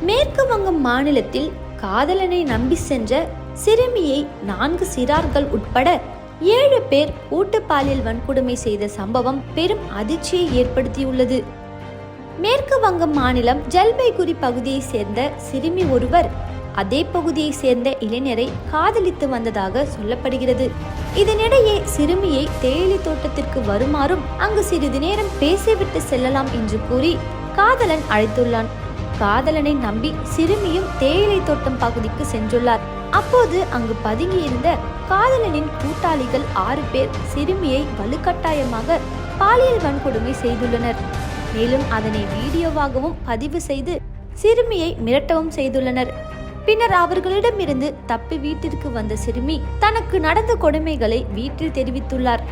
மேற்கு வங்கம் மாநிலத்தில் காதலனை நம்பி சென்ற சிறுமியை 4 சிறார்கள் உட்பட 7 பேர் கூட்டு பாலியல் வன்கொடுமை செய்த சம்பவம் பெரும் அதிர்ச்சியை ஏற்படுத்தியுள்ளது. மேற்கு வங்கம் மாநிலம் ஜல்பைகுரி பகுதியை சேர்ந்த சிறுமி ஒருவர் அதே பகுதியை சேர்ந்த இளைஞரை காதலித்து வந்ததாக சொல்லப்படுகிறது. இதனிடையே சிறுமியை தேயிலை தோட்டத்திற்கு வருமாறும் அங்கு சிறிது நேரம் பேசிவிட்டு செல்லலாம் என்று கூறி காதலன் அழைத்துள்ளான். காதலனை நம்பி சிறுமியும் தேயிலை தோட்டம் பகுதிக்கு சென்றுள்ளார். அப்போது அங்கு பதுங்கியிருந்த காதலனின் கூட்டாளிகள் 6 பேர் சிறுமியை வலுக்கட்டாயமாக பாலியல் வன்கொடுமை செய்துள்ளனர். மேலும் அதனை வீடியோவாகவும் பதிவு செய்து சிறுமியை மிரட்டவும் செய்துள்ளனர். பின்னர் அவர்களிடமிருந்து தப்பி வீட்டிற்கு வந்த சிறுமி தனக்கு நடந்த கொடுமைகளை வீட்டில் தெரிவித்துள்ளார்.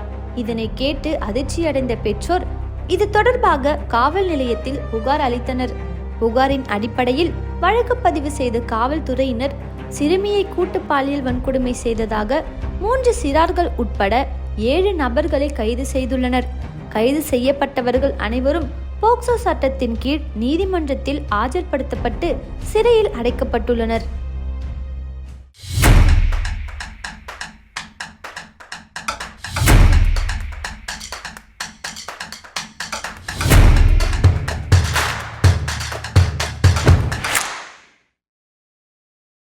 இதனை கேட்டு அதிர்ச்சியடைந்த பெற்றோர் இது தொடர்பாக காவல் நிலையத்தில் புகார் அளித்தனர். புகாரின் அடிப்படையில் வழக்கு பதிவு செய்த காவல்துறையினர் சிறுமியை கூட்டு பாலியல் வன்கொடுமை செய்ததாக 3 சிறார்கள் உட்பட 7 நபர்களை கைது செய்துள்ளனர். கைது செய்யப்பட்டவர்கள் அனைவரும் போக்சோ சட்டத்தின் கீழ் நீதிமன்றத்தில் ஆஜர்படுத்தப்பட்டு சிறையில் அடைக்கப்பட்டுள்ளனர்.